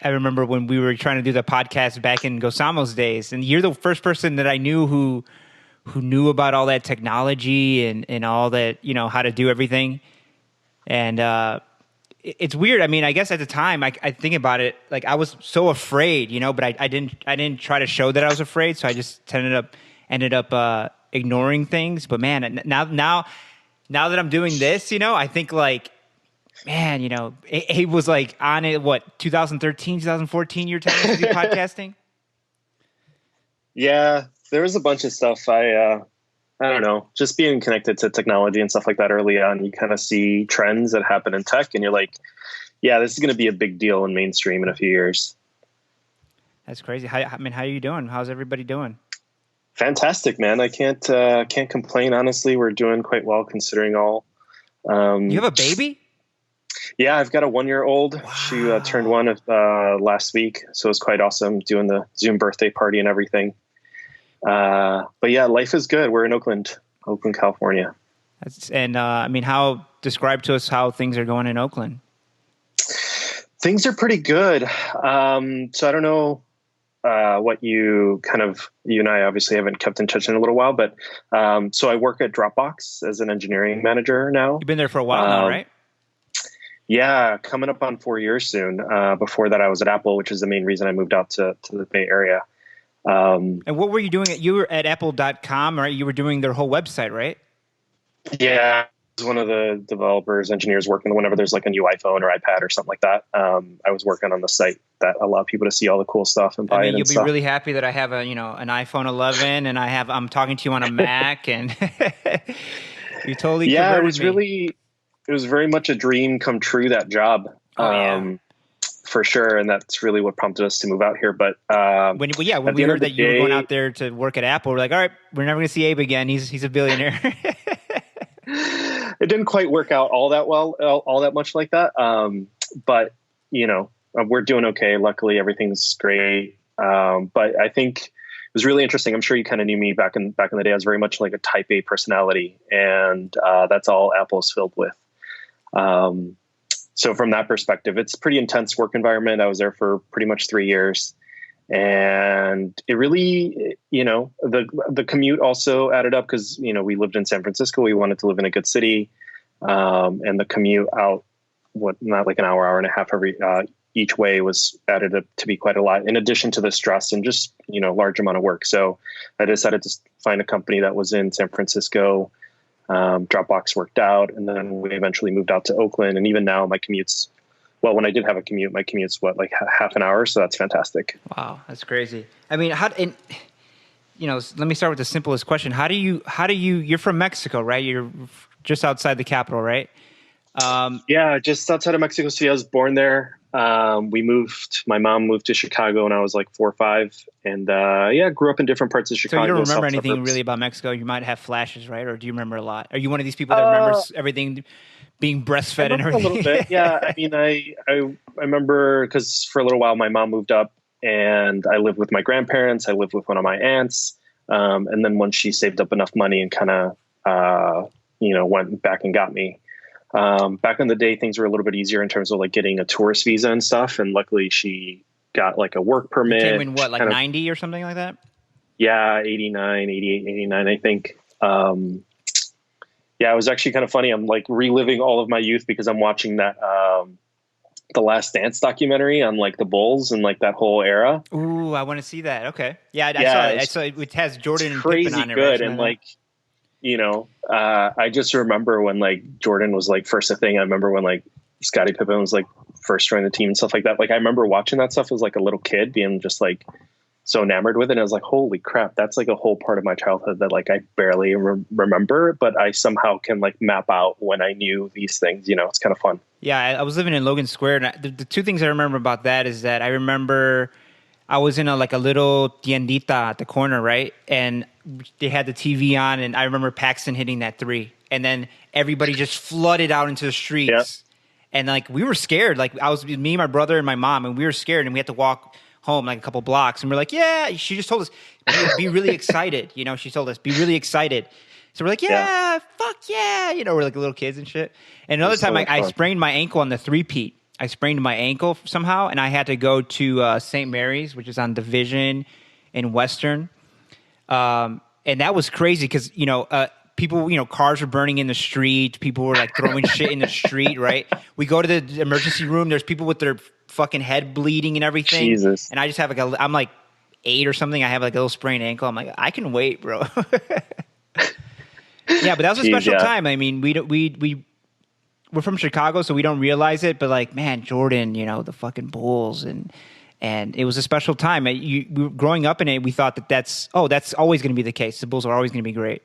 I remember when we were trying to do the podcast back in Gosamo's days, and you're the first person that I knew who knew about all that technology and all that, how to do everything. And it's weird. I mean, I guess at the time, I think about it, like I was so afraid, but I didn't try to show that I was afraid, so I just ended up ignoring things. But man, now that I'm doing this, I think like, man, it was like on it, 2013, 2014, you were telling me to do podcasting? Yeah, there was a bunch of stuff. I don't know, just being connected to technology and stuff like that early on, you kind of see trends that happen in tech and you're like, yeah, this is going to be a big deal in mainstream in a few years. That's crazy. How are you doing? How's everybody doing? Fantastic, man. I can't complain. Honestly, we're doing quite well considering all. You have a baby? Yeah, I've got a 1-year-old. Wow. She turned 1 last week. So it was quite awesome doing the Zoom birthday party and everything. But yeah, life is good. We're in Oakland, California. Describe to us how things are going in Oakland. Things are pretty good. So I don't know what you and I obviously haven't kept in touch in a little while, but so I work at Dropbox as an engineering manager now. You've been there for a while now, right? Yeah, coming up on 4 years soon. Before that, I was at Apple, which is the main reason I moved out to the Bay Area. And what were you doing? You were at Apple.com, right? You were doing their whole website, right? Yeah, I was one of the developers, engineers working whenever there's like a new iPhone or iPad or something like that. I was working on the site that allowed people to see all the cool stuff and buy it. You'll be really happy that I have an iPhone 11 and I'm talking to you on a Mac and you totally converted me. It was very much a dream come true, that job. For sure. And that's really what prompted us to move out here. But when we heard that you were going out there to work at Apple, we're like, all right, we're never going to see Abe again. He's a billionaire. It didn't quite work out all that much like that. But we're doing okay. Luckily, everything's great. But I think it was really interesting. I'm sure you kind of knew me back in the day. I was very much like a type A personality, and that's all Apple's filled with. So from that perspective, it's a pretty intense work environment. I was there for pretty much 3 years, and it really, the commute also added up because, we lived in San Francisco. We wanted to live in a good city. And the commute out, not like an hour and a half each way was added up to be quite a lot in addition to the stress and just, large amount of work. So I decided to find a company that was in San Francisco. Dropbox worked out, and then we eventually moved out to Oakland. And even now my commute's, when I did have a commute, my commute's like half an hour. So that's fantastic. Wow. That's crazy. I mean, let me start with the simplest question. How do you, you're from Mexico, right? You're just outside the capital, right? Yeah, just outside of Mexico City. I was born there. My mom moved to Chicago when I was like 4 or 5, and grew up in different parts of Chicago. So you don't remember anything really about Mexico? You might have flashes, right? Or do you remember a lot? Are you one of these people that remembers everything being breastfed and everything? A little bit, yeah. I mean, I remember because for a little while my mom moved up, and I lived with my grandparents. I lived with one of my aunts, and then once she saved up enough money and kind of went back and got me. Back in the day, things were a little bit easier in terms of like getting a tourist visa and stuff. And luckily she got like a work permit. You came in what, like 90 or something like that? Yeah, 89, 88, 89, I think. It was actually kind of funny. I'm like reliving all of my youth because I'm watching that, the Last Dance documentary on like the Bulls and like that whole era. Ooh, I want to see that. Okay. Yeah, I saw it. I saw it has Jordan and Pippen on it. Good. And like, I just remember when like Jordan was like first a thing. I remember when like Scottie Pippen was like first joined the team and stuff like that. Like I remember watching that stuff as like a little kid being just like so enamored with it. And I was like, holy crap, that's like a whole part of my childhood that like I barely remember, but I somehow can like map out when I knew these things. It's kind of fun. Yeah, I was living in Logan Square, and the two things I remember about that is that I remember I was in a little tiendita at the corner, right? And they had the TV on, and I remember Paxton hitting that 3. And then everybody just flooded out into the streets. Yep. And like we were scared. Like I was me, my brother, and my mom, and we were scared, and we had to walk home like a couple blocks. And we're like, yeah, she just told us, be really excited. She told us, be really excited. So we're like, fuck yeah. We're like little kids and shit. And another time I sprained my ankle on the 3-peat. I sprained my ankle somehow, and I had to go to St. Mary's, which is on Division in Western. And that was crazy because, people, cars were burning in the street. People were like throwing shit in the street, right? We go to the emergency room. There's people with their fucking head bleeding and everything. Jesus. And I just have I'm like 8 or something. I have like a little sprained ankle. I'm like, I can wait, bro. Yeah, but that was a special time. I mean, we're from Chicago, so we don't realize it. But like, man, Jordan, the fucking Bulls, and it was a special time. We were growing up in it, we thought that's always going to be the case. The Bulls are always going to be great.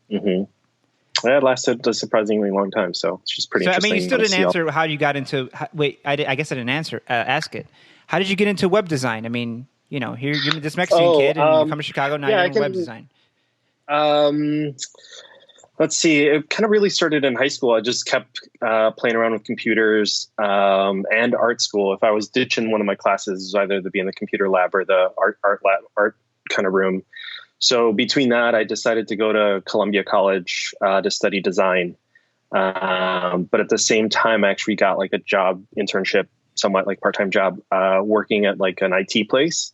Mm-hmm. It lasted a surprisingly long time, so it's just pretty interesting. I mean, you still didn't answer how you got into. Wait, I guess I didn't ask it. How did you get into web design? I mean, here you're this Mexican kid, and you come to Chicago, now you're in web design. Let's see. It kind of really started in high school. I just kept playing around with computers and art school. If I was ditching one of my classes, it was either to be in the computer lab or the art kind of room. So between that, I decided to go to Columbia College to study design. But at the same time, I actually got like a job internship, somewhat like part-time job, working at like an IT place.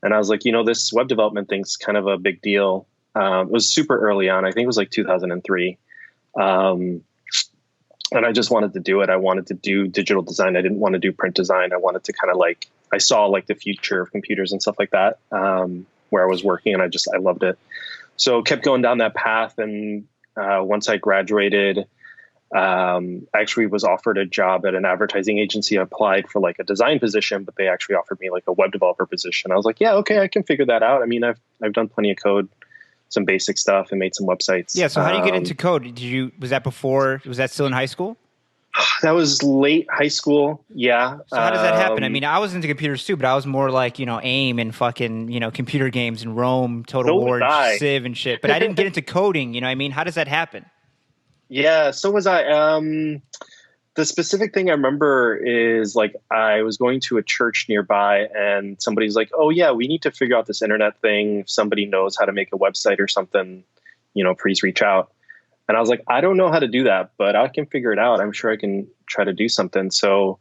And I was like, this web development thing's kind of a big deal. It was super early on. I think it was like 2003. And I just wanted to do it. I wanted to do digital design. I didn't want to do print design. I wanted to kind of I saw like the future of computers and stuff like that, where I was working, and I loved it. So kept going down that path. And once I graduated, I actually was offered a job at an advertising agency. I applied for like a design position, but they actually offered me like a web developer position. I was like, yeah, okay, I can figure that out. I mean, I've done plenty of code, some basic stuff, and made some websites. Yeah. So how do you get into code? Was that still in high school? That was late high school. Yeah. So how does that happen? I mean, I was into computers too, but I was more like, AIM and fucking, computer games and Rome, Total War, Civ and shit. But I didn't get into coding, I mean? How does that happen? Yeah, so was I. The specific thing I remember is like I was going to a church nearby, and somebody's like, "Oh yeah, we need to figure out this internet thing. If somebody knows how to make a website or something, please reach out." And I was like, "I don't know how to do that, but I can figure it out. I'm sure I can try to do something." So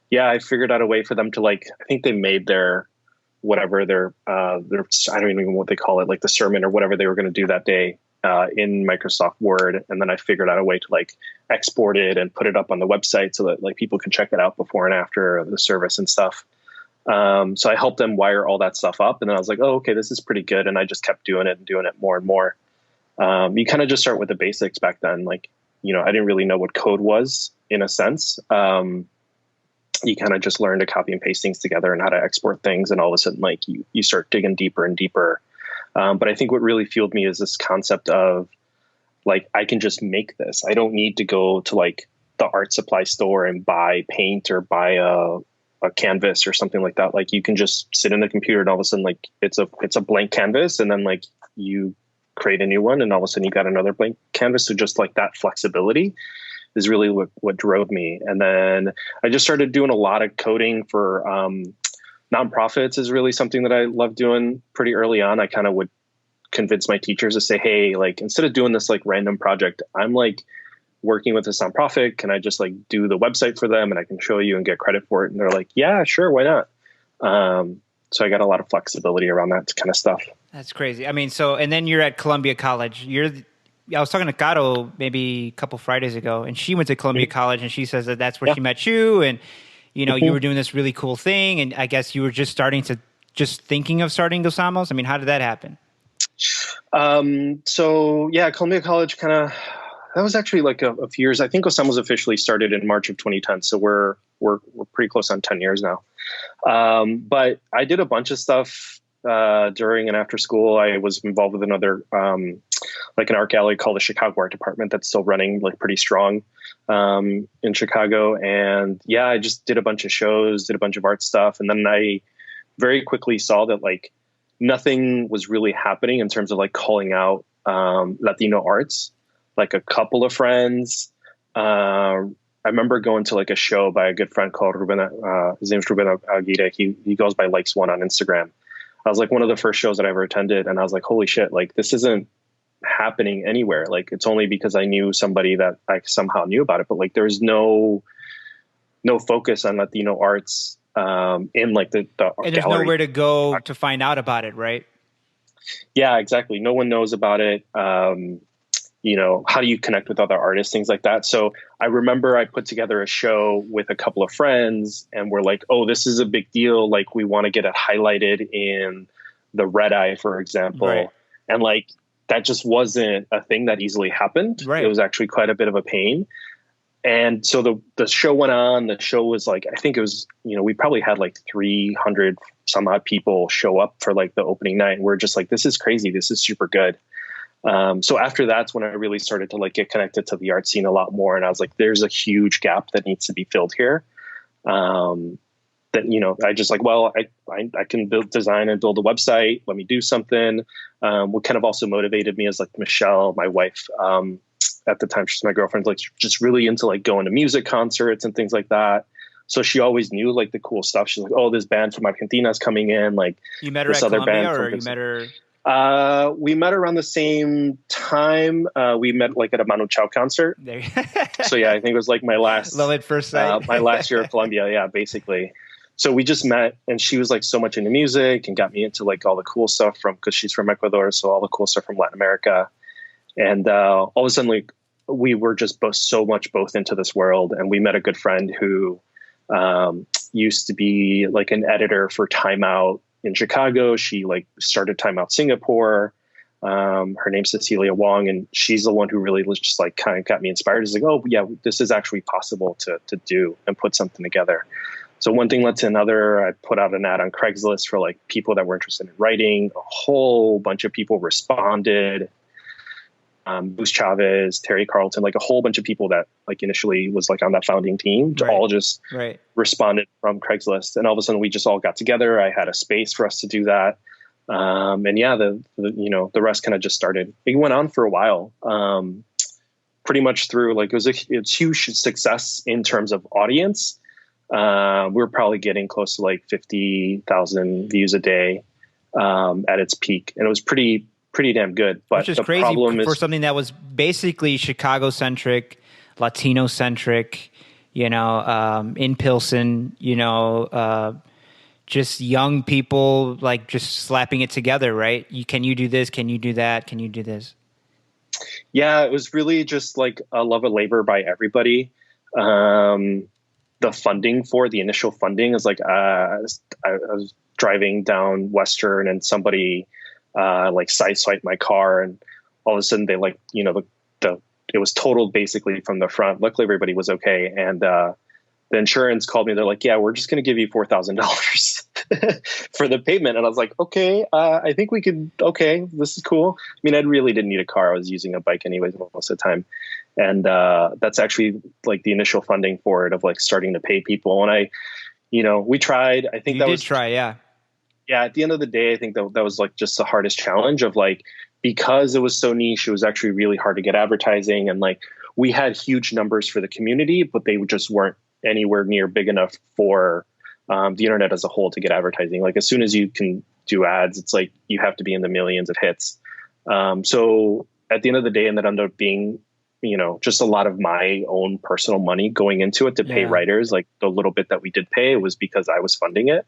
yeah, I figured out a way for them to I think they made their whatever their I don't even know what they call it, like the sermon or whatever they were going to do that day. In Microsoft Word, and then I figured out a way to export it and put it up on the website so that people can check it out before and after the service and stuff. So I helped them wire all that stuff up, and then I was like, "Oh, okay, this is pretty good." And I just kept doing it more and more. You kind of just start with the basics back then. I didn't really know what code was in a sense. You kind of just learn to copy and paste things together and how to export things, and all of a sudden, you start digging deeper and deeper. But I think what really fueled me is this concept of I can just make this. I don't need to go to the art supply store and buy paint or buy a canvas or something like that. You can just sit in the computer and all of a sudden it's a blank canvas, and then you create a new one, and all of a sudden you got another blank canvas. So just that flexibility is really what drove me. And then I just started doing a lot of coding for nonprofits is really something that I love doing pretty early on. I kind of would convince my teachers to say, "Hey, instead of doing this random project, I'm working with this nonprofit. Can I just do the website for them, and I can show you and get credit for it?" And they're like, "Yeah, sure. Why not?" So I got a lot of flexibility around that kind of stuff. That's crazy. I mean, and then you're at Columbia College. I was talking to Caro maybe a couple Fridays ago, and she went to Columbia College, and she says that's where she met you, and you were doing this really cool thing, and I guess you were just thinking of starting Dos Amos. I mean, how did that happen? So yeah, Columbia College that was actually a few years. I think Dos Amos officially started in March of 2010. So we're pretty close on 10 years now. But I did a bunch of stuff, during and after school. I was involved with another, an art gallery called the Chicago Art Department that's still running pretty strong, in Chicago. And yeah, I just did a bunch of shows, did a bunch of art stuff. And then I very quickly saw that nothing was really happening in terms of calling out, Latino arts. A couple of friends, I remember going to a show by a good friend called Ruben, his name's Ruben Aguirre. He goes by Likes One on Instagram. I was one of the first shows that I ever attended. And I was like, holy shit, this isn't happening anywhere. It's only because I knew somebody that I somehow knew about it. But there's no no focus on Latino arts in like the And there's gallery. nowhere to go to find out about it, right? Yeah, exactly. No one knows about it. How do you connect with other artists, things like that. So I remember I put together a show with a couple of friends and we're like, oh, this is a big deal. Like we want to get it highlighted in the Red Eye, for example. Right. And like, that just wasn't a thing that easily happened. Right. It was actually quite a bit of a pain. And so the show went on. The show was like, I think it was, we probably had like 300 some odd people show up for like the opening night. And we're just like, this is crazy. This is super good. So after that's when I really started to like get connected to the art scene a lot more. And I was like, there's a huge gap that needs to be filled here. I just like, well, I can design and build a website. Let me do something. What kind of also motivated me is like Michelle, my wife, at the time, she's my girlfriend, like just really into like going to music concerts and things like that. So she always knew like the cool stuff. She's like, oh, this band from Argentina is coming in. Like you met her this at other Columbia, band or you met her? We met around the same time. We met like at a Manu Chao concert. There. So yeah, I think it was like my last love at first sight. my last year at Columbia. Yeah, basically. So we just met, and she was like so much into music and got me into like all the cool stuff because she's from Ecuador. So all the cool stuff from Latin America. And all of a sudden, like we were just both into this world. And we met a good friend who used to be like an editor for Time Out in Chicago. She like started Time Out Singapore. Her name's Cecilia Wong, and she's the one who really was just like kind of got me inspired. It's like, oh yeah, this is actually possible to do and put something together. So one thing led to another. I put out an ad on Craigslist for like people that were interested in writing. A whole bunch of people responded. Bruce Chavez, Terry Carlton, like a whole bunch of people that like initially was like on that founding team all just responded from Craigslist. And all of a sudden we just all got together. I had a space for us to do that. And yeah, the rest kind of just started. It went on for a while, pretty much through like, it's huge success in terms of audience. We were probably getting close to like 50,000 views a day, at its peak. And it was pretty damn good. But which is the crazy problem for is something that was basically Chicago centric, Latino centric, in Pilsen, just young people like just slapping it together, right? Can you do this? Can you do that? Can you do this? Yeah, it was really just like a love of labor by everybody. The funding for the initial funding is like, I was driving down Western and somebody like sideswiped my car, and all of a sudden they like, it was totaled basically from the front. Luckily everybody was okay. And, the insurance called me. They're like, yeah, we're just going to give you $4,000 for the payment. And I was like, okay, I think we could, okay, this is cool. I mean, I really didn't need a car. I was using a bike anyways, most of the time. And, that's actually like the initial funding for it, of like starting to pay people. And we tried, I think yeah. Yeah. At the end of the day, I think that was like just the hardest challenge of like, because it was so niche, it was actually really hard to get advertising. And like, we had huge numbers for the community, but they just weren't anywhere near big enough for the internet as a whole to get advertising. Like as soon as you can do ads, it's like you have to be in the millions of hits. So at the end of the day, and that ended up being, just a lot of my own personal money going into it to pay writers. Like the little bit that we did pay was because I was funding it.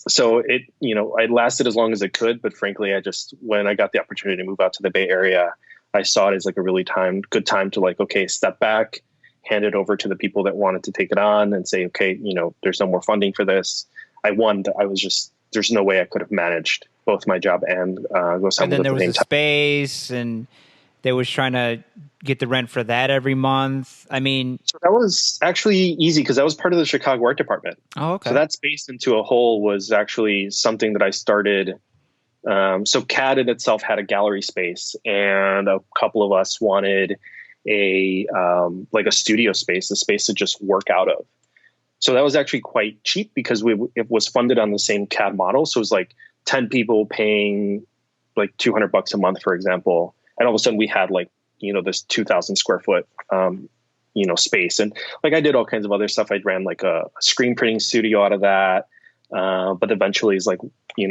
So it, I lasted as long as it could, but frankly, when I got the opportunity to move out to the Bay Area, I saw it as like a really good time to like, okay, step back, hand it over to the people that wanted to take it on and say, okay, there's no more funding for this. There's no way I could have managed both my job and go somewhere. And then there was a space, and they was trying to get the rent for that every month. I mean, so that was actually easy because that was part of the Chicago Art Department. Oh, okay. So that space into a whole was actually something that I started. So CAD in itself had a gallery space, and a couple of us wanted like a studio space, a space to just work out of. So that was actually quite cheap because it was funded on the same CAD model. So it was like 10 people paying like $200 a month, for example. And all of a sudden we had like, this 2,000 square foot, space. And like, I did all kinds of other stuff. I ran like a screen printing studio out of that. But eventually it's like,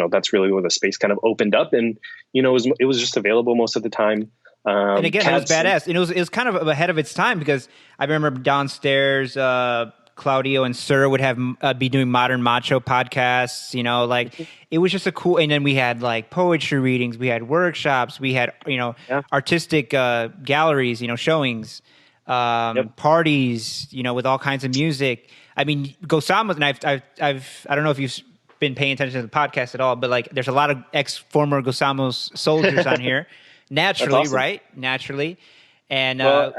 that's really where the space kind of opened up, and, it was just available most of the time. And again, it was Cats, badass. And it was kind of ahead of its time because I remember downstairs, Claudio and Sir would have be doing Modern Macho podcasts. You know, like it was just a cool. And then we had like poetry readings, we had workshops, we had yeah, artistic galleries, showings, yep. parties, with all kinds of music. I mean, Gosama's, and I don't know if you've been paying attention to the podcast at all, but like there's a lot of former Gosamos soldiers on here. Naturally, awesome. right? Naturally. And Well,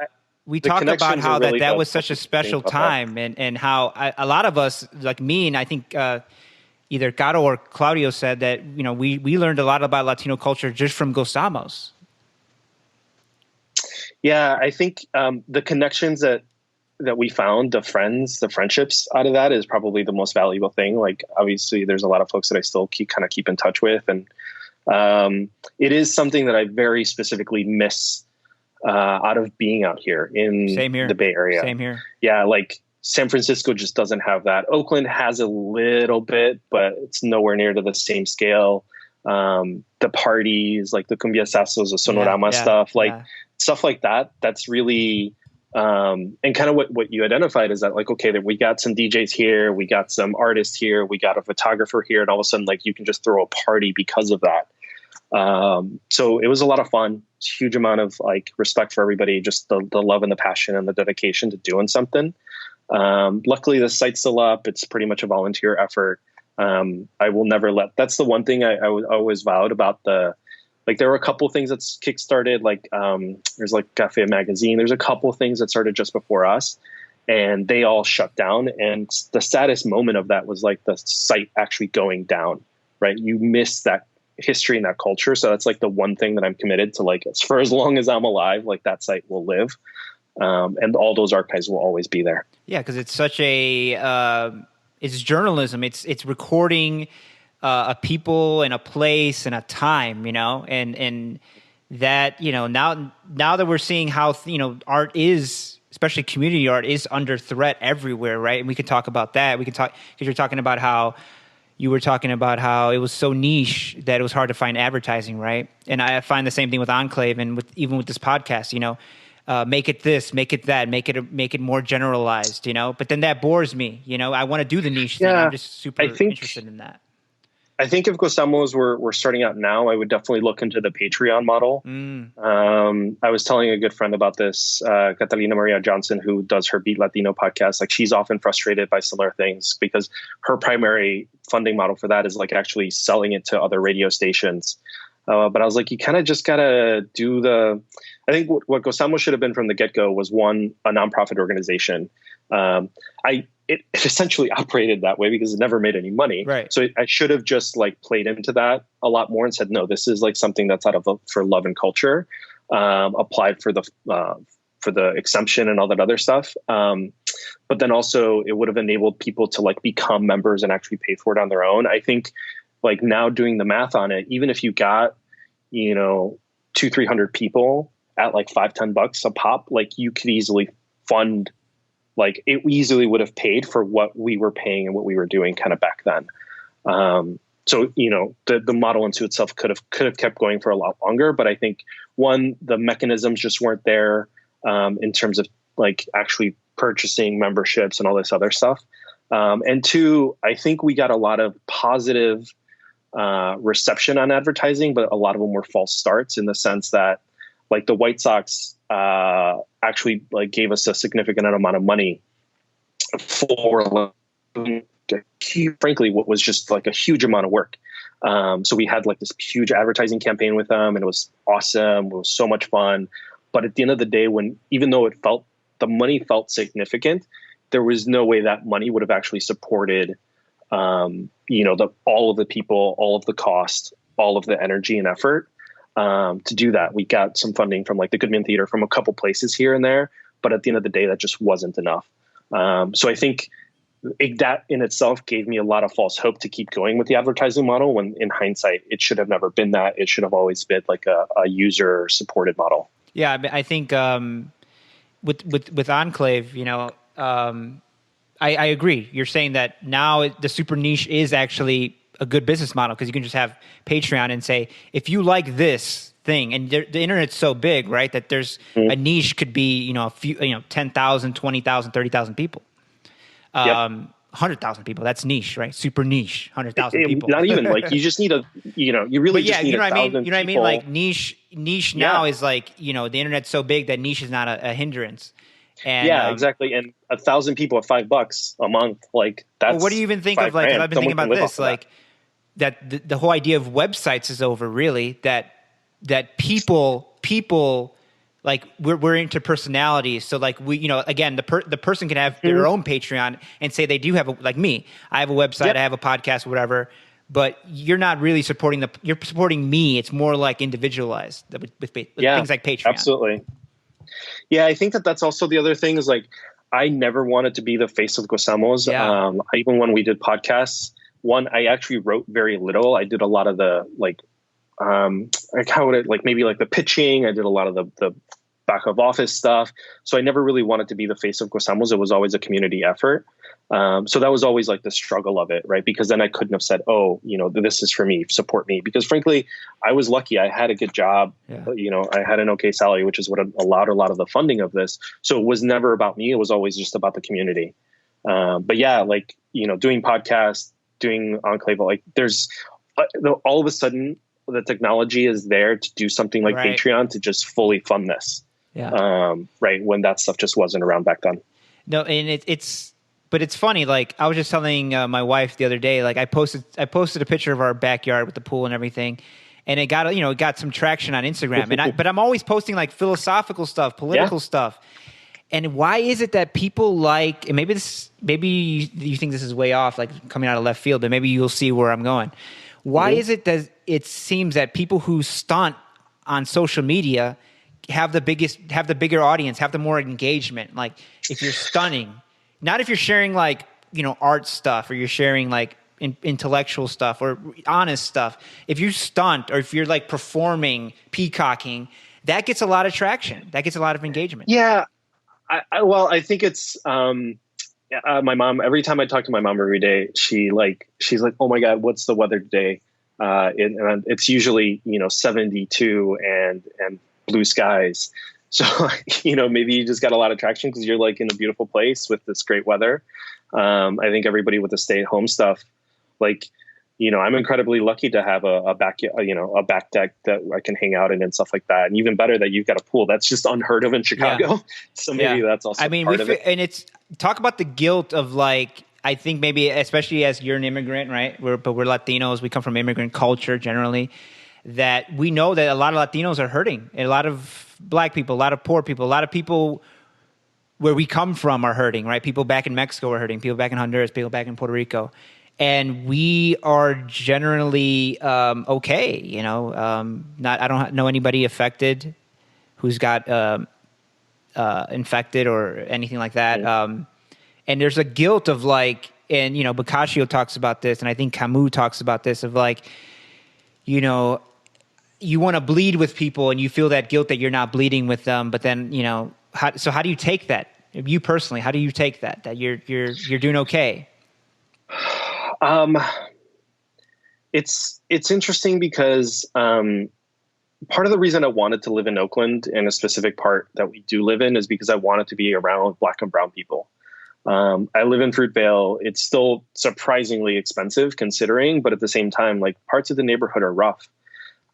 we the talked about connections are how really that what was such a makes this thing special pop up. time and how a lot of us, like me, and I think either Gato or Claudio said that, we learned a lot about Latino culture just from Gosamos. Yeah, I think the connections that we found, the friendships out of that is probably the most valuable thing. Like, obviously, there's a lot of folks that I still keep in touch with, and it is something that I very specifically miss out of being out here in Same here. the Bay Area. Same here. Yeah, like San Francisco just doesn't have that. Oakland has a little bit, but it's nowhere near to the same scale. The parties, like the Cumbia Sasos, the Sonorama stuff like that. That's really, and kind of what you identified is that, like, okay, that we got some DJs here, we got some artists here, we got a photographer here, and all of a sudden, like, you can just throw a party because of that. So it was a lot of fun. Huge amount of like respect for everybody, just the love and the passion and the dedication to doing something. Luckily the site's still up. It's pretty much a volunteer effort. I will never that's the one thing I always vowed about there were a couple of things that's kickstarted, like, there's like Cafe Magazine. There's a couple of things that started just before us and they all shut down. And the saddest moment of that was like the site actually going down, right? You miss that history and that culture. So that's like the one thing that I'm committed to, like, for as long as I'm alive, like that site will live. And all those archives will always be there. Yeah. Cause it's such it's journalism. It's recording, a people and a place and a time, and that, now that we're seeing how, art is, especially community art, is under threat everywhere. Right. And we could talk about that. We could talk, cause you're talking about how you were talking about how it was so niche that it was hard to find advertising, right? And I find the same thing with Enclave and even with this podcast, make it this, make it that, make it more generalized, but then that bores me, I want to do the niche thing. I'm just super interested in that. I think if Gosamos were starting out now, I would definitely look into the Patreon model. I was telling a good friend about this, Catalina Maria Johnson, who does her Beat Latino podcast. Like, she's often frustrated by similar things because her primary funding model for that is like actually selling it to other radio stations. But I was like, you kind of just got to do I think what Gosamo should have been from the get-go was, one, a nonprofit organization. It essentially operated that way because it never made any money. Right. So I should have just like played into that a lot more and said, no, this is like something that's for love and culture, applied for the exemption and all that other stuff. But then also it would have enabled people to like become members and actually pay for it on their own. I think, like, now doing the math on it, even if you got, 200-300 people at like $5-10 a pop, like, you could easily fund, like, it easily would have paid for what we were paying and what we were doing kind of back then. So, the model into itself could have kept going for a lot longer. But I think, one, the mechanisms just weren't there in terms of like actually purchasing memberships and all this other stuff. And two, I think we got a lot of positive reception on advertising, but a lot of them were false starts, in the sense that, like, the White Sox actually like gave us a significant amount of money for, frankly, what was just like a huge amount of work. So we had like this huge advertising campaign with them, and it was awesome. It was so much fun. But at the end of the day, even though the money felt significant, there was no way that money would have actually supported, all of the people, all of the cost, all of the energy and effort to do that. We got some funding from like the Goodman Theater, from a couple places here and there, but at the end of the day, that just wasn't enough. So I think that in itself gave me a lot of false hope to keep going with the advertising model, when in hindsight, it should have never been that. It should have always been like a user supported model. Yeah. I think with Enclave, I agree. You're saying that now the super niche is actually a good business model, because you can just have Patreon and say, if you like this, thing. And the internet's so big, right, that there's a niche could be, a few, 10,000, 20,000, 30,000 people. Yep. 100,000 people. That's niche, right? Super niche. 100,000 people. Not even like you just need you really just need 1,000 you know what I mean? Like niche now is like, the internet's so big that niche is not a hindrance. And, exactly. And 1,000 people at $5 a month, like that's. Well, what do you even think of like? Cause I've been thinking about this, like that the whole idea of websites is over. Really, that people like we're into personalities. So like again, the person can have their own Patreon and say they do have like me. I have a website, I have a podcast, whatever. But you're not really you're supporting me. It's more like individualized with things like Patreon. Absolutely. Yeah, I think that's also the other thing is like, I never wanted to be the face of Gozamos. Yeah. Even when we did podcasts, I actually wrote very little. I did a lot of the maybe like the pitching. I did a lot of the back of office stuff. So I never really wanted to be the face of Gozamos. It was always a community effort. So that was always like the struggle of it, right? Because then I couldn't have said, this is for me, support me. Because frankly, I was lucky. I had a good job. Yeah. I had an okay salary, which is what allowed a lot of the funding of this. So it was never about me. It was always just about the community. But yeah, like, doing podcasts, doing Enclave, like there's all of a sudden the technology is there to do something like Patreon to just fully fund this. Yeah. Right. When that stuff just wasn't around back then. No, and but it's funny. Like I was just telling my wife the other day. Like I posted a picture of our backyard with the pool and everything, and it got some traction on Instagram. But I'm always posting like philosophical stuff, political stuff. And why is it that people like? And maybe you think this is way off, like coming out of left field, but maybe you'll see where I'm going. Why is it that it seems that people who stunt on social media have the bigger audience, have the more engagement? Like if you're stunning. Not if you're sharing like, art stuff or you're sharing like intellectual stuff or honest stuff. If you stunt or if you're like performing, peacocking, that gets a lot of traction. That gets a lot of engagement. Yeah. I think it's my mom. Every time I talk to my mom every day, she's like, oh my God, what's the weather today? And it's usually, 72 and blue skies. So, maybe you just got a lot of traction because you're like in a beautiful place with this great weather. I think everybody with the stay at home stuff, like, I'm incredibly lucky to have a back deck that I can hang out in and stuff like that. And even better that you've got a pool. That's just unheard of in Chicago. Yeah. So maybe that's also part of it. And it's talk about the guilt of like, I think maybe, especially as you're an immigrant, right? We're Latinos. We come from immigrant culture generally. That we know that a lot of Latinos are hurting. And a lot of Black people, a lot of poor people, a lot of people where we come from are hurting, right? People back in Mexico are hurting, people back in Honduras, people back in Puerto Rico. And we are generally okay, I don't know anybody affected who's got infected or anything like that. And there's a guilt of like, and, Boccaccio talks about this, and I think Camus talks about this, of like, you want to bleed with people and you feel that guilt that you're not bleeding with them. But then, how do you take that? You personally, how do you take that you're doing okay? It's interesting because, part of the reason I wanted to live in Oakland and a specific part that we do live in is because I wanted to be around Black and brown people. I live in Fruitvale. It's still surprisingly expensive considering, but at the same time, like parts of the neighborhood are rough.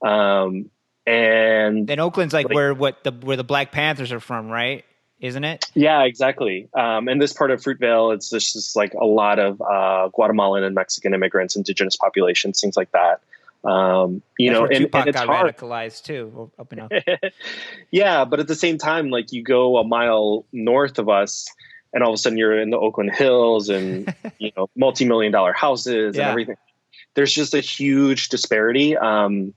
And Oakland's like where the Black Panthers are from, right? Isn't it? Yeah, exactly. And this part of Fruitvale, it's just like a lot of Guatemalan and Mexican immigrants, indigenous populations, things like that. That's where Tupac got hard. Radicalized too. Yeah, but at the same time, like you go a mile north of us, and all of a sudden you're in the Oakland Hills, and multi-million-dollar houses and everything. There's just a huge disparity. I'm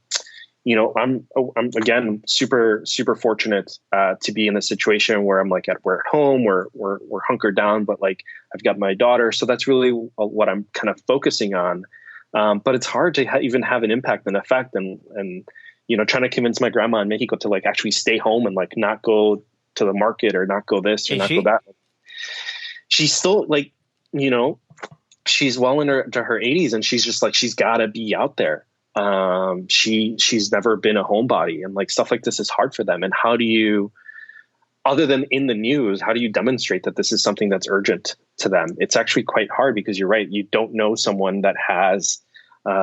again super fortunate to be in a situation where I'm like we're at home, we're hunkered down, but like I've got my daughter, so that's really what I'm kind of focusing on. But it's hard to even have an impact and effect, and trying to convince my grandma in Mexico to like actually stay home and like not go to the market or not go this or not go that. She's still like she's well into her 80s, and she's just like she's got to be out there. She's never been a homebody, and like stuff like this is hard for them. And how do you, other than in the news, how do you demonstrate that this is something that's urgent to them? It's actually quite hard because you're right. You don't know someone that has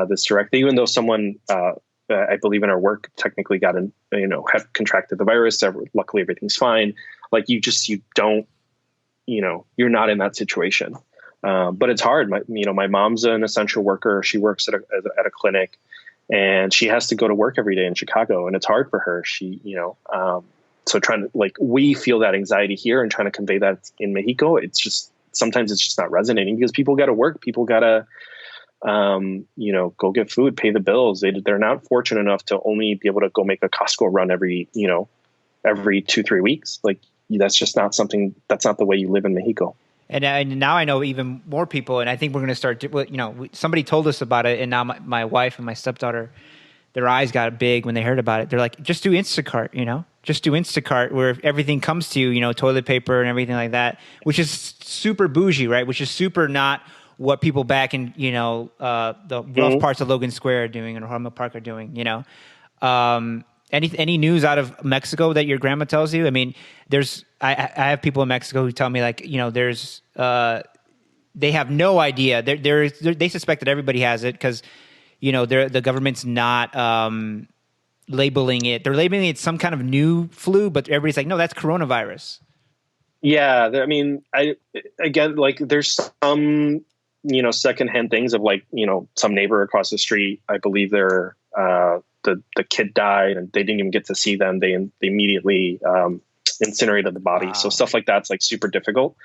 this directly, even though someone, I believe in our work, technically got have contracted the virus. Luckily, everything's fine. Like you don't, you're not in that situation. But it's hard. My mom's an essential worker. She works at a clinic, and she has to go to work every day in Chicago, and it's hard for her. So trying to, like, we feel that anxiety here and trying to convey that in Mexico, sometimes it's just not resonating because people got to work. People got to, go get food, pay the bills. They're not fortunate enough to only be able to go make a Costco run every 2-3 weeks. Like that's just not something, that's not the way you live in Mexico. And now I know even more people, and I think we're going to start, somebody told us about it, and now my wife and my stepdaughter, their eyes got big when they heard about it. They're like, just do Instacart, just do Instacart where everything comes to you, toilet paper and everything like that, which is super bougie, right? Which is super not what people back in, the rough parts of Logan Square are doing and Harlem Park are doing, Any news out of Mexico that your grandma tells you? I mean, I have people in Mexico who tell me like, they have no idea. They suspect that everybody has it because, the government's not labeling it. They're labeling it some kind of new flu, but everybody's like, no, that's coronavirus. Yeah, I mean, again, like there's some, secondhand things of like, some neighbor across the street. I believe they're the kid died and they didn't even get to see them. They immediately incinerated the body. Wow. So stuff like that's like super difficult.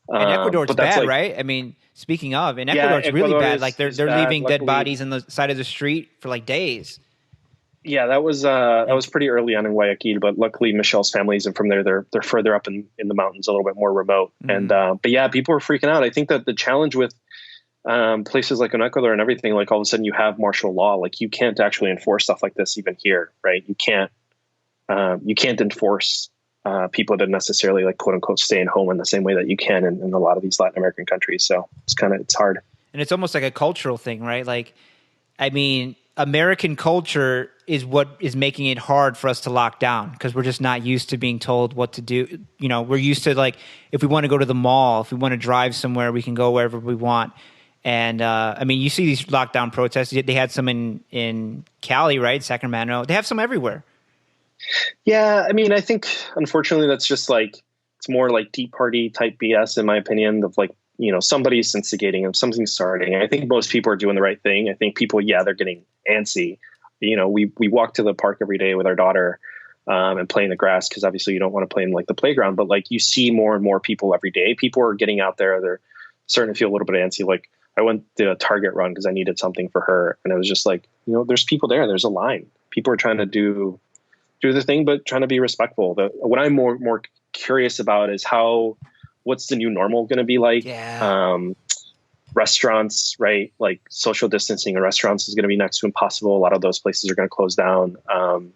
And Ecuador's bad, right? I mean, speaking of, in Ecuador, it's really bad. Like they're leaving dead bodies on the side of the street for like days. Yeah, that was pretty early on in Guayaquil, but luckily Michelle's family's and from there they're further up in the mountains, a little bit more remote. And but yeah, people are freaking out. I think that the challenge with places like in Ecuador and everything, like all of a sudden you have martial law, like you can't actually enforce stuff like this even here, right? You can't enforce people to necessarily like quote unquote stay at home in the same way that you can in a lot of these Latin American countries. So it's hard. And it's almost like a cultural thing, right? Like, I mean, American culture is what is making it hard for us to lock down because we're just not used to being told what to do. We're used to like, if we want to go to the mall, if we want to drive somewhere, we can go wherever we want. And, I mean, you see these lockdown protests. They had some in Cali, right? Sacramento. They have some everywhere. Yeah. I mean, I think, unfortunately, that's just like, it's more like Tea Party type BS, in my opinion, of like, somebody's instigating and something's starting. I think most people are doing the right thing. I think people, they're getting antsy. We walk to the park every day with our daughter and play in the grass because obviously you don't want to play in like the playground, but like you see more and more people every day. People are getting out there. They're starting to feel a little bit antsy. Like I went to a Target run because I needed something for her. And it was just like, there's people there. There's a line. People are trying to do the thing, but trying to be respectful. What I'm more curious about is what's the new normal going to be like? Yeah. Restaurants, right? Like social distancing in restaurants is going to be next to impossible. A lot of those places are going to close down. And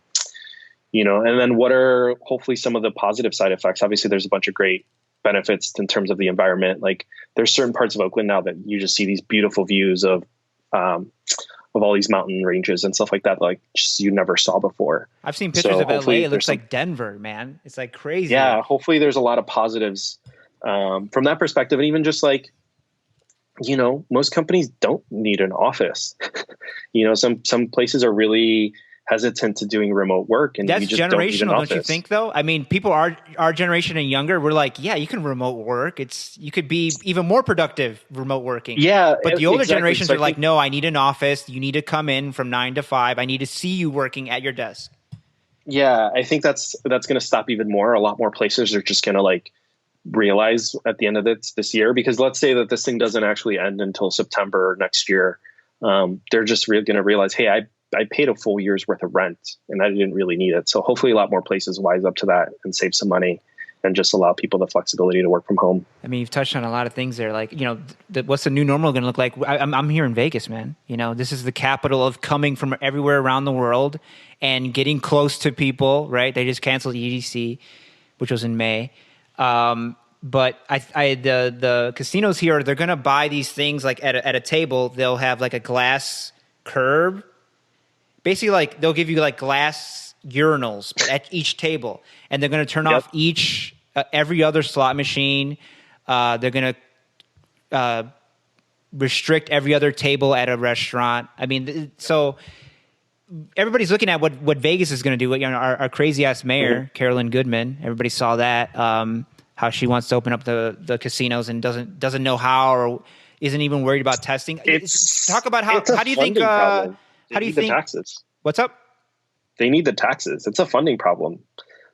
then what are hopefully some of the positive side effects? Obviously there's a bunch of great benefits in terms of the environment. Like there's certain parts of Oakland now that you just see these beautiful views of all these mountain ranges and stuff like that, like just you never saw before. I've seen pictures of LA. It looks like Denver, man. It's like crazy. Yeah. Hopefully there's a lot of positives from that perspective. And even just like, most companies don't need an office. Some places are really hesitant to doing remote work, and that's you just generational, don't you think? Though, I mean, people our generation and younger, we're like, yeah, you can remote work. You could be even more productive remote working. Yeah, but the older generations are like, no, I need an office. You need to come in from 9 to 5. I need to see you working at your desk. Yeah, I think that's going to stop even more. A lot more places are just going to like realize at the end of this year, because let's say that this thing doesn't actually end until September next year. They're just going to realize, hey, I paid a full year's worth of rent and I didn't really need it. So hopefully a lot more places wise up to that and save some money and just allow people the flexibility to work from home. I mean, you've touched on a lot of things there. Like, what's the new normal going to look like? I'm here in Vegas, man. This is the capital of coming from everywhere around the world and getting close to people, right? They just canceled EDC, which was in May. But the casinos here, they're going to buy these things like at a table. They'll have like a glass curb, basically like they'll give you like glass urinals at each table, and they're going to turn off every other slot machine. They're going to restrict every other table at a restaurant. I mean, so everybody's looking at what Vegas is going to do. You know, our crazy ass mayor, Carolyn Goodman. Everybody saw that. How she wants to open up the casinos and doesn't know how, or isn't even worried about testing. Talk about how do you think? How do you think? Taxes. What's up? They need the taxes. It's a funding problem.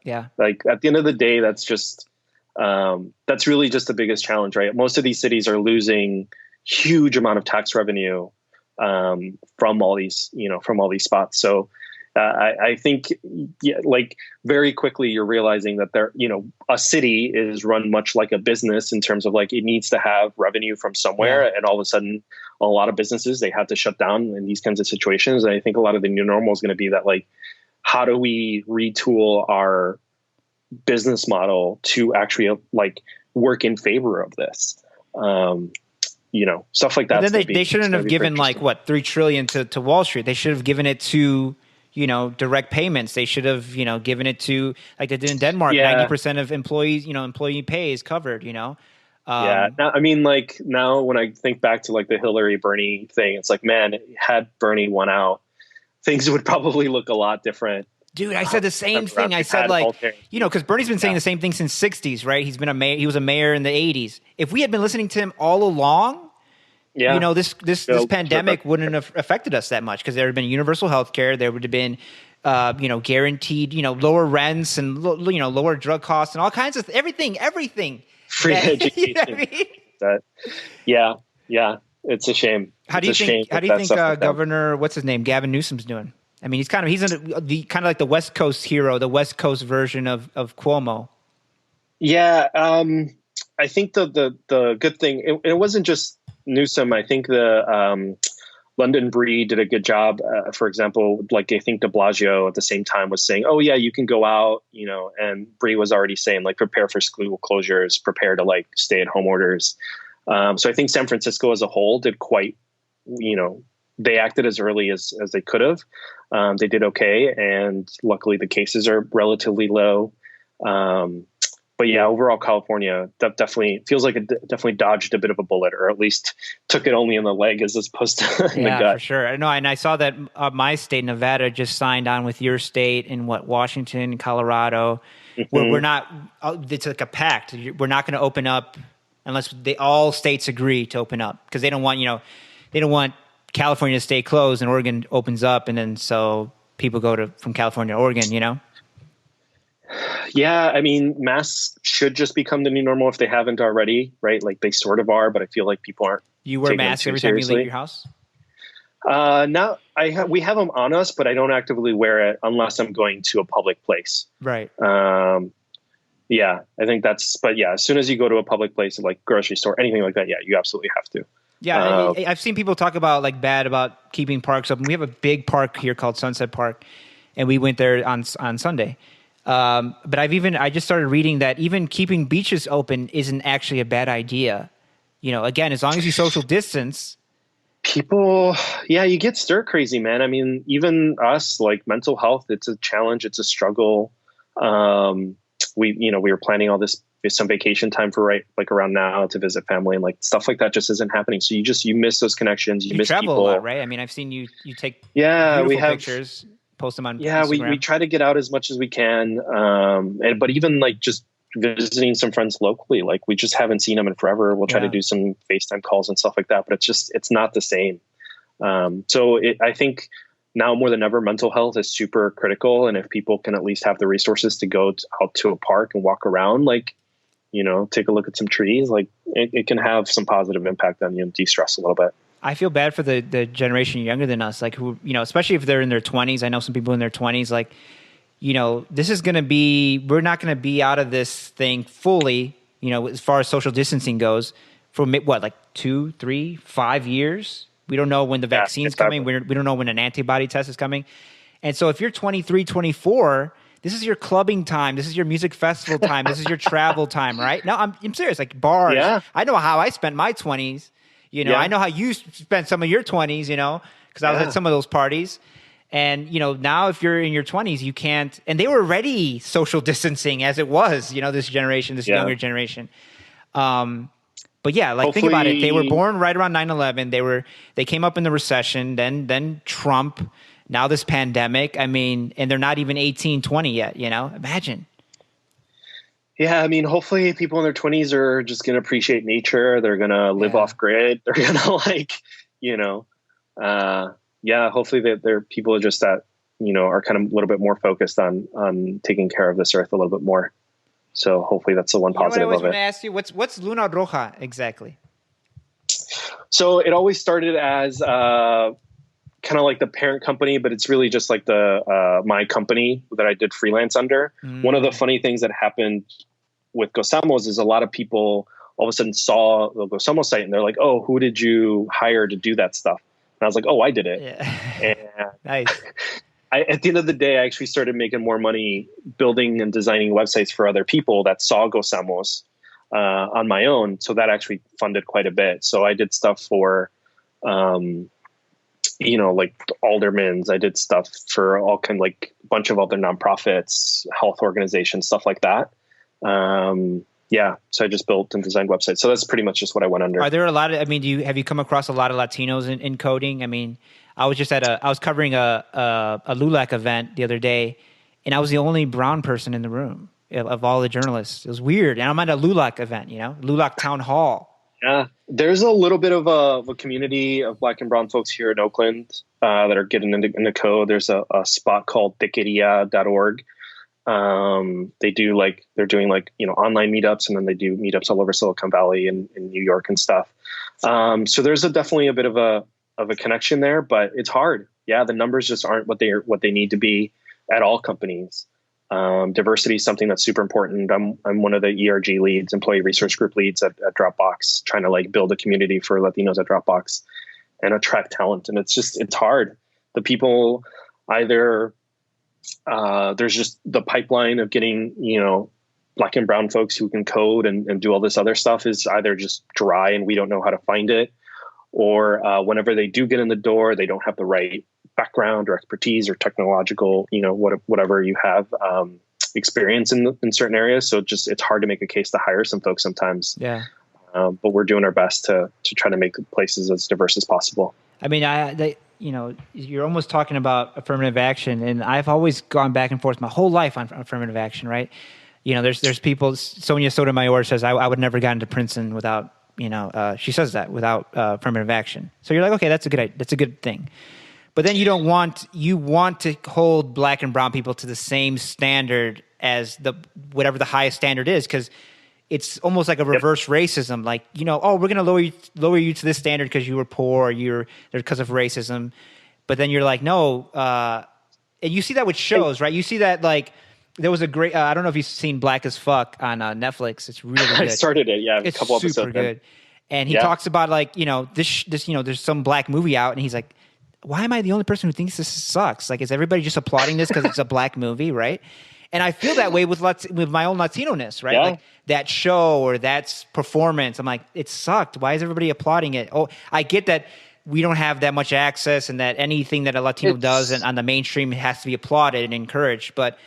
Yeah. Like at the end of the day, that's just that's really just the biggest challenge, right? Most of these cities are losing huge amount of tax revenue from all these spots. So I think like very quickly you're realizing that a city is run much like a business in terms of like it needs to have revenue from somewhere, and all of a sudden a lot of businesses, they have to shut down in these kinds of situations. And I think a lot of the new normal is going to be that, like, how do we retool our business model to actually like work in favor of this? Stuff like that. And then they shouldn't have given like what, $3 trillion to Wall Street. They should have given it to, direct payments. They should have, given it to, like they did in Denmark. 90% of employees, employee pay is covered. Now, I mean, like now when I think back to like the Hillary Bernie thing, it's like, man, had Bernie won out, things would probably look a lot different. Dude, I said the same thing. I said because Bernie's been saying the same thing since '60s, right? He's been a mayor. He was a mayor in the '80s. If we had been listening to him all along, this pandemic wouldn't have affected us that much, because there would have been universal health care. There would have been, guaranteed, lower rents and lower drug costs and all kinds of everything. Free education. You know what I mean? It's a shame. How do you think Governor, what's his name, Gavin Newsom's doing? I mean, he's like the West Coast hero, the West Coast version of Cuomo. Yeah, I think the good thing, it wasn't just Newsom. I think the London Breed did a good job. For example, like I think de Blasio at the same time was saying, "Oh yeah, you can go out," and Breed was already saying like, prepare for school closures, prepare to like stay at home orders. So I think San Francisco as a whole did quite, they acted as early as they could have. They did okay, and luckily the cases are relatively low. But yeah, overall California that definitely feels like it definitely dodged a bit of a bullet, or at least took it only in the leg as opposed to in the gut. For sure. No, and I saw that my state, Nevada, just signed on with your state and Washington, Colorado, where we're not. It's like a pact. We're not going to open up unless all states agree to open up, because they don't want California to stay closed and Oregon opens up, and then so people go from California to Oregon. Yeah, I mean, masks should just become the new normal if they haven't already, right? Like they sort of are, but I feel like people aren't. You wear masks every time you leave your house? Now we have them on us, but I don't actively wear it unless I'm going to a public place. Right. Yeah, I think but yeah, as soon as you go to a public place, like grocery store, anything like that, yeah, you absolutely have to. Yeah, I've seen people talk about bad about keeping parks open. We have a big park here called Sunset Park, and we went there on Sunday. But I just started reading that even keeping beaches open isn't actually a bad idea. Again, as long as you social distance. People, you get stir crazy, man. I mean, even us, like mental health, it's a challenge. It's a struggle. We were planning all this, some vacation time for around now to visit family, and like stuff like that just isn't happening. So you miss those connections. You miss travel people, a lot, right? I mean, I've seen you take we have pictures, post them on Instagram. We try to get out as much as we can. But even like just visiting some friends locally, like we just haven't seen them in forever. We'll try to do some FaceTime calls and stuff like that, but it's not the same. I think now more than ever, mental health is super critical. And if people can at least have the resources to go out to a park and walk around, take a look at some trees, like it can have some positive impact on you and de-stress a little bit. I feel bad for the generation younger than us, like who, especially if they're in their 20s. I know some people in their 20s, like, this is going to be, we're not going to be out of this thing fully, as far as social distancing goes, for what, 2, 3, 5 years? We don't know when the vaccine's coming. We don't know when an antibody test is coming. And so if you're 23, 24, this is your clubbing time. This is your music festival time. This is your travel time, right? No, I'm serious. Like bars. Yeah. I know how I spent my 20s. I know how you spent some of your 20s, because I was at some of those parties. And, now if you're in your 20s, you can't, and they were already social distancing as it was, this generation, this younger generation. But yeah, like think about it. They were born right around 9/11. They came up in the recession, then Trump, now this pandemic. I mean, and they're not even 18, 20 yet, imagine. Yeah, I mean, hopefully people in their 20s are just going to appreciate nature. They're going to live off grid. They're going to hopefully they're people are just that, are kind of a little bit more focused on taking care of this earth a little bit more. So hopefully that's the one positive of it. I always want to ask you, what's Luna Roja exactly? So it always started as kind of like the parent company, but it's really just like the my company that I did freelance under. One of the funny things that happened with Gozamos is a lot of people all of a sudden saw the Gozamos site and they're like, "Oh, who did you hire to do that stuff?" And I was like, "Oh, I did it." Yeah. And nice. At the end of the day, I actually started making more money building and designing websites for other people that saw Gozamos on my own. So that actually funded quite a bit. So I did stuff for, like aldermans. I did stuff for all kind of like a bunch of other nonprofits, health organizations, stuff like that. So I just built and designed websites. So that's pretty much just what I went under. Are there a lot of, have you come across a lot of Latinos in coding? I mean, I was covering a LULAC event the other day, and I was the only brown person in the room of all the journalists. It was weird. And I'm at a LULAC event, LULAC town hall. Yeah. There's a little bit of a community of Black and brown folks here in Oakland that are getting into code. There's a spot called tequeria.org. They're doing online meetups, and then they do meetups all over Silicon Valley and in New York and stuff. So there's definitely a bit of a connection there, but it's hard. Yeah. The numbers just aren't what they need to be at all companies. Diversity is something that's super important. I'm one of the ERG leads, employee resource group leads at Dropbox, trying to build a community for Latinos at Dropbox and attract talent. And it's hard. The people either, there's just the pipeline of getting, Black and brown folks who can code and do all this other stuff is either just dry and we don't know how to find it, or whenever they do get in the door, they don't have the right background or expertise or technological, whatever you have experience in certain areas. So it's hard to make a case to hire some folks sometimes. Yeah. But we're doing our best to try to make places as diverse as possible. I mean, you're almost talking about affirmative action, and I've always gone back and forth my whole life on affirmative action, right? There's people, Sonia Sotomayor says, I would never got into Princeton without, she says that without affirmative action. So you're like, okay, that's a good thing. But then you want to hold Black and brown people to the same standard as whatever the highest standard is, because it's almost like a reverse racism. Like, we're going to lower you to this standard because you were poor, or because of racism. But then you're like, no. And you see that with shows, right? You see that there was a great, I don't know if you've seen Black as Fuck on Netflix. It's really good. I started it. Yeah. It's a couple super episodes. Good. And he talks about this, there's some Black movie out, and he's like, why am I the only person who thinks this sucks? Like, is everybody just applauding this because it's a Black movie, right? And I feel that way with my own Latino-ness, right? Yeah. Like that show or that performance. I'm like, it sucked. Why is everybody applauding it? Oh, I get that we don't have that much access, and that anything that a Latino does on the mainstream has to be applauded and encouraged. But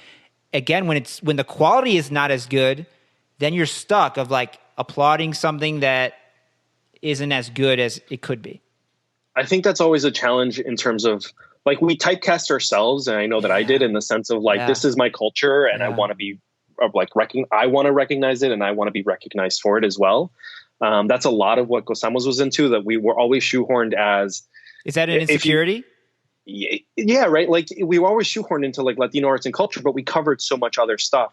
again, when the quality is not as good, then you're stuck of applauding something that isn't as good as it could be. I think that's always a challenge in terms of we typecast ourselves. And I know that I did, in the sense of this is my culture, and I want to be I want to recognize it, and I want to be recognized for it as well. That's a lot of what Gozamos was into, that we were always shoehorned as. Is that an insecurity? Yeah, right. We were always shoehorned into Latino arts and culture, but we covered so much other stuff.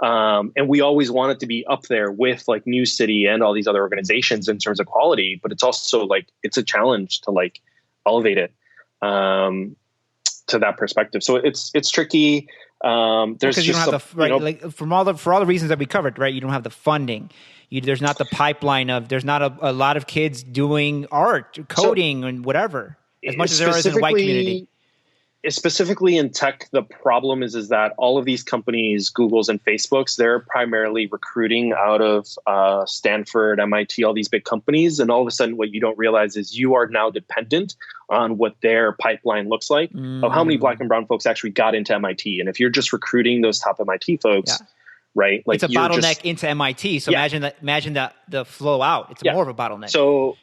And we always wanted to be up there with New City and all these other organizations in terms of quality, but it's also it's a challenge to elevate it to that perspective. So it's tricky. There's because you don't have for all the reasons that we covered, right? You don't have the funding. There's not the pipeline there's not a lot of kids doing art, coding, and whatever, as much as there is in the white community. specifically in tech, the problem is that all of these companies, Googles and Facebooks, they're primarily recruiting out of Stanford, MIT, all these big companies. And all of a sudden, what you don't realize is you are now dependent on what their pipeline looks like of how many Black and brown folks actually got into MIT. And if you're just recruiting those top MIT folks, right? Like it's a bottleneck into MIT. So imagine the flow out. It's more of a bottleneck. So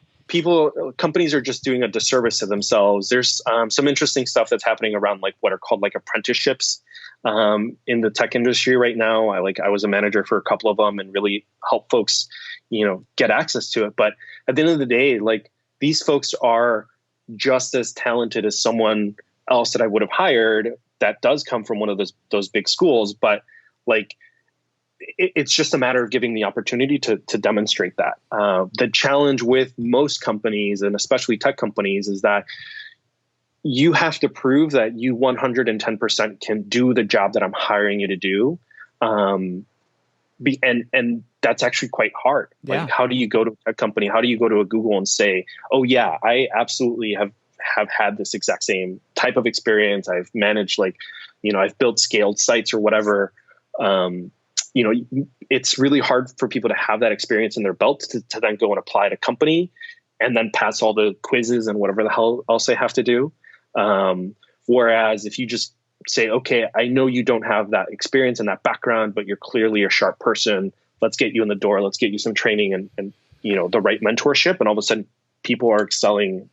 companies are just doing a disservice to themselves. There's some interesting stuff that's happening around like what are called like apprenticeships in the tech industry right now. I was a manager for a couple of them and really help folks, get access to it. But at the end of the day, like these folks are just as talented as someone else that I would have hired that does come from one of those big schools. But like, it's just a matter of giving the opportunity to demonstrate that. The challenge with most companies, and especially tech companies, is that you have to prove that you 110% can do the job that I'm hiring you to do. And that's actually quite hard. Yeah. Like, how do you go to a company? How do you go to a Google and say, oh yeah, I absolutely have had this exact same type of experience. I've managed I've built scaled sites or whatever. It's really hard for people to have that experience in their belt to then go and apply at a company and then pass all the quizzes and whatever the hell else they have to do. Whereas if you just say, okay, I know you don't have that experience and that background, but you're clearly a sharp person. Let's get you in the door. Let's get you some training and the right mentorship. And all of a sudden people are excelling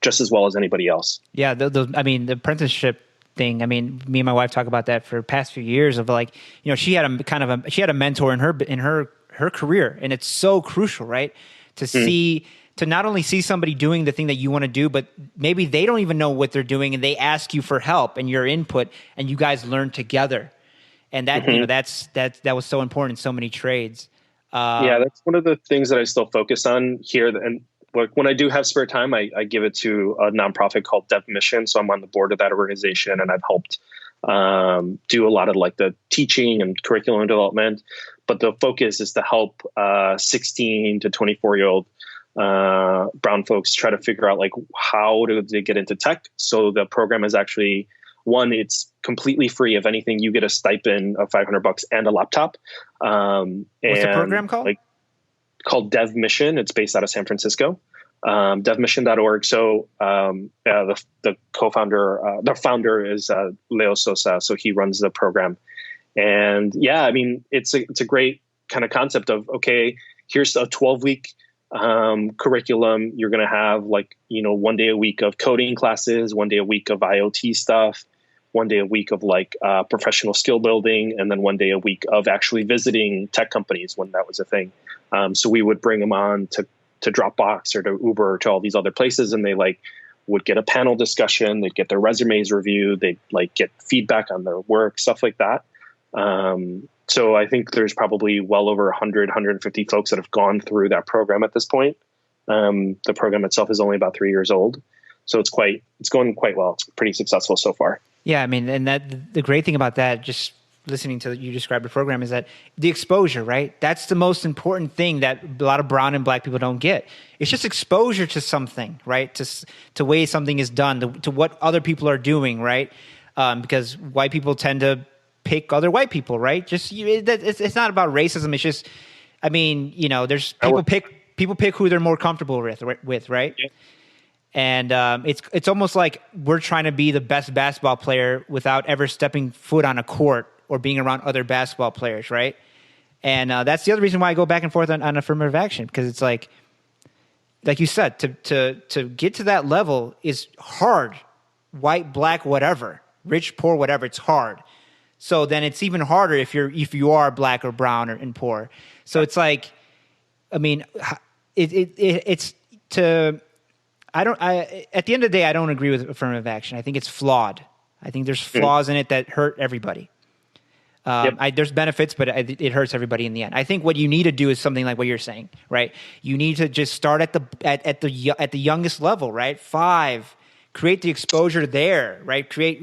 just as well as anybody else. Yeah. The apprenticeship thing. I mean, me and my wife talk about that for the past few years of like, she had a mentor in her career, and it's so crucial, right? To not only see somebody doing the thing that you want to do, but maybe they don't even know what they're doing and they ask you for help and your input and you guys learn together. And that, that was so important in so many trades. That's one of the things that I still focus on here. And when I do have spare time, I give it to a nonprofit called Dev Mission. So I'm on the board of that organization, and I've helped do a lot of like the teaching and curriculum development. But the focus is to help 16 to 24-year-old brown folks try to figure out like how do they get into tech. So the program is actually it's completely free. If anything, you get a stipend of $500 and a laptop. What's the program called? Called Dev Mission. It's based out of San Francisco, devmission.org. So the co-founder, the founder is Leo Sosa. So he runs the program. And it's a great kind of concept of, okay, here's a 12-week curriculum. You're going to have 1 day a week of coding classes, 1 day a week of IoT stuff, 1 day a week of professional skill building, and then 1 day a week of actually visiting tech companies when that was a thing. So we would bring them on to Dropbox or to Uber or to all these other places, and they would get a panel discussion. They'd get their resumes reviewed. They'd get feedback on their work, stuff like that. So I think there's probably well over 100, 150 folks that have gone through that program at this point. The program itself is only about 3 years old. So it's going quite well. It's pretty successful so far. Yeah. I mean, and the great thing about that, just listening to you describe the program, is that the exposure, right? That's the most important thing that a lot of brown and black people don't get. It's just exposure to something, right? To way something is done, to what other people are doing, right? Because white people tend to pick other white people, right? It's not about racism. It's just, there's people pick who they're more comfortable with, right? Yeah. And it's almost like we're trying to be the best basketball player without ever stepping foot on a court or being around other basketball players, right? And that's the other reason why I go back and forth on affirmative action, because it's like you said, to get to that level is hard. White, black, whatever, rich, poor, whatever, it's hard. So then it's even harder if you are black or brown and poor. So it's like, at the end of the day, I don't agree with affirmative action. I think it's flawed. I think there's flaws in it that hurt everybody. There's benefits, but it hurts everybody in the end. I think what you need to do is something like what you're saying, right? You need to just start at the youngest level, right? 5, create the exposure there, right? Create,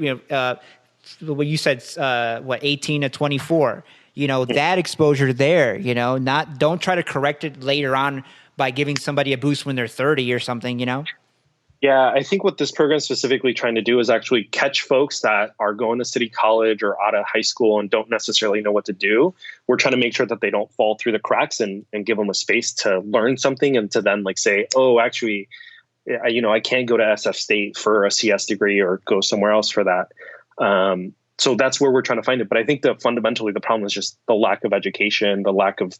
what you said, 18 to 24, that exposure there, don't try to correct it later on by giving somebody a boost when they're 30 or something, Yeah, I think what this program is specifically trying to do is actually catch folks that are going to city college or out of high school and don't necessarily know what to do. We're trying to make sure that they don't fall through the cracks and give them a space to learn something and to then like say, oh, actually, I can't go to SF State for a CS degree or go somewhere else for that. So that's where we're trying to find it. But I think that fundamentally the problem is just the lack of education, the lack of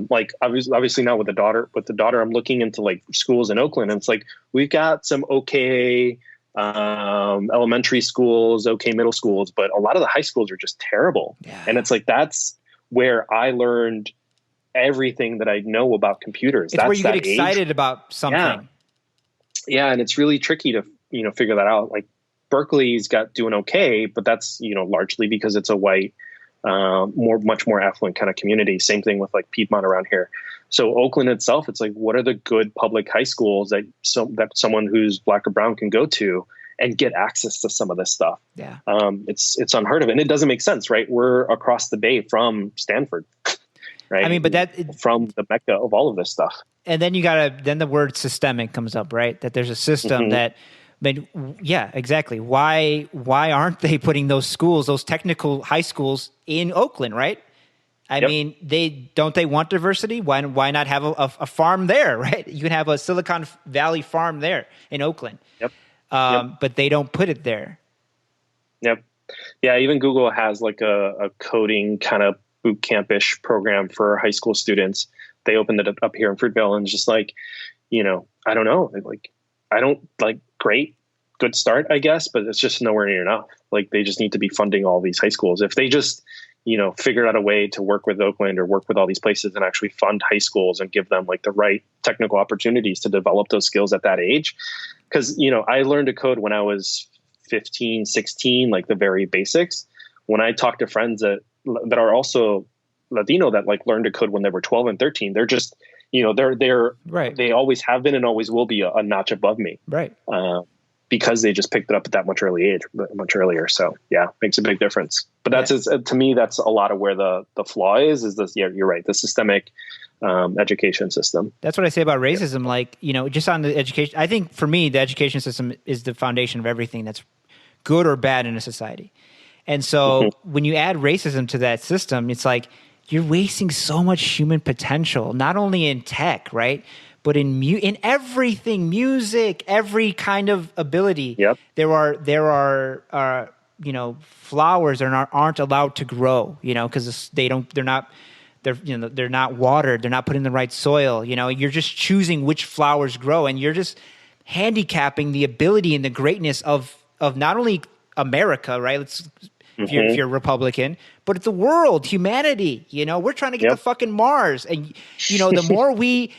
like obviously now with the daughter, I'm looking into like schools in Oakland, and it's like we've got some okay elementary schools, okay middle schools, but a lot of the high schools are just terrible. Yeah. And it's like that's where I learned everything that I know about computers. It's that's where you get excited age. about something. Yeah, and it's really tricky to figure that out. Like Berkeley's got doing okay, but that's largely because it's a white, much more affluent kind of community. Same thing with like Piedmont around here. So Oakland itself, it's like, what are the good public high schools that someone who's black or brown can go to and get access to some of this stuff? Yeah, it's unheard of, and it doesn't make sense, right? We're across the bay from Stanford, right? I mean, but from the mecca of all of this stuff. And then then the word systemic comes up, right? That there's a system that. But yeah, exactly. Why aren't they putting those schools, those technical high schools in Oakland, right? I mean, they want diversity. Why not have a farm there, right? You can have a Silicon Valley farm there in Oakland. But they don't put it there. Yep. Yeah, even Google has like a coding kind of boot camp-ish program for high school students. They opened it up here in Fruitvale, and it's just like, I don't know, like I don't like good start, I guess, but it's just nowhere near enough. Like they just need to be funding all these high schools. If they just, figured out a way to work with Oakland or work with all these places and actually fund high schools and give them like the right technical opportunities to develop those skills at that age. Cause I learned to code when I was 15, 16, like the very basics. When I talk to friends that are also Latino that like learned to code when they were 12 and 13, they're just, they're right. They always have been and always will be a notch above me, right? Because they just picked it up at that much earlier. So yeah, makes a big difference. But that's to me, that's a lot of where the flaw is this. Yeah, you're right. The systemic education system. That's what I say about racism. Yeah. Like just on the education, I think for me, the education system is the foundation of everything that's good or bad in a society. And so when you add racism to that system, it's like you're wasting so much human potential, not only in tech, right? But in everything, music, every kind of ability. Yep. There are flowers aren't allowed to grow, because they're not watered, they're not put in the right soil. You're just choosing which flowers grow, and you're just handicapping the ability and the greatness of not only America, right? If you're Republican, but it's the world, humanity. We're trying to get to fucking Mars, and the more we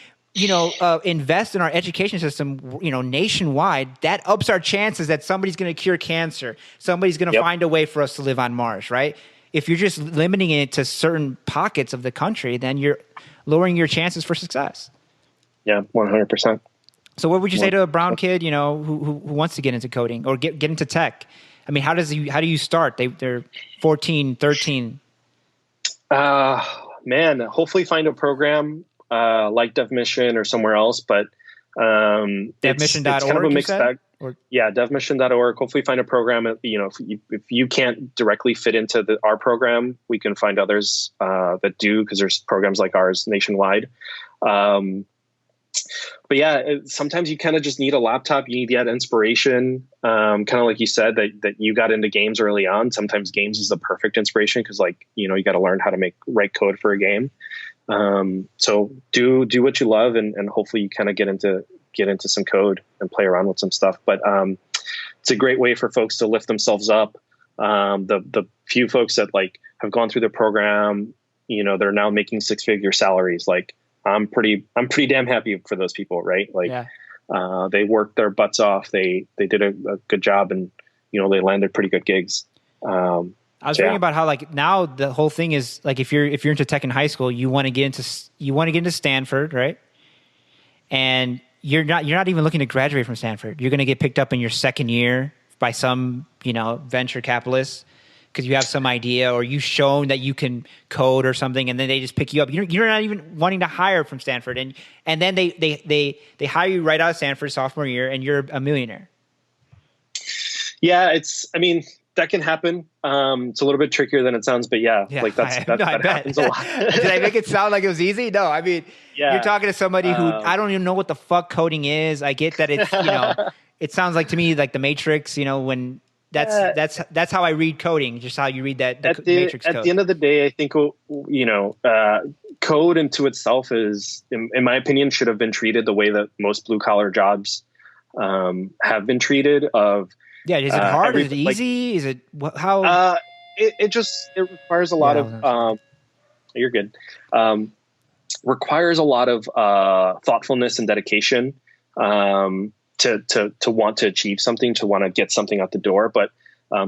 invest in our education system, nationwide, that ups our chances that somebody's going to cure cancer, somebody's going to find a way for us to live on Mars, right? If you're just limiting it to certain pockets of the country, then you're lowering your chances for success. Yeah, 100%. So, what would you say to a brown kid, who wants to get into coding or get into tech? I mean, how do you start? They're 14, 13. Man, hopefully find a program like DevMission or somewhere else, but DevMission.org, it's kind of a mixed bag. Yeah, DevMission.org. Hopefully find a program. If you can't directly fit into our program, we can find others that do, because there's programs like ours nationwide. But yeah, sometimes you kind of just need a laptop. You need that inspiration. Kind of like you said, that you got into games early on. Sometimes games is the perfect inspiration because, you got to learn how to write code for a game. So do what you love, and hopefully you kind of get into some code and play around with some stuff. But it's a great way for folks to lift themselves up. The few folks that have gone through the program, they're now making 6-figure salaries. I'm pretty damn happy for those people, right? They worked their butts off. They did a good job, and they landed pretty good gigs. I was reading about how now the whole thing is if you're into tech in high school, you want to get into Stanford, right? And you're not even looking to graduate from Stanford. You're going to get picked up in your second year by some venture capitalist because you have some idea or you've shown that you can code or something, and then they just pick you up. You're not even wanting to hire from Stanford, and then they hire you right out of Stanford sophomore year, and you're a millionaire. Yeah, I mean, that can happen. It's a little bit trickier than it sounds, but that happens a lot. Did I make it sound like it was easy? No, I mean, you're talking to somebody who I don't even know what the fuck coding is. I get that it's, it sounds like to me like the Matrix, when that's how I read coding, just how you read that Matrix code. At the end of the day, I think, code into itself is, in my opinion, should have been treated the way that most blue collar jobs have been treated of. Yeah, is it hard? Is it easy? Is it how? It requires a lot of. You're good. Requires a lot of thoughtfulness and dedication to want to achieve something, to want to get something out the door. But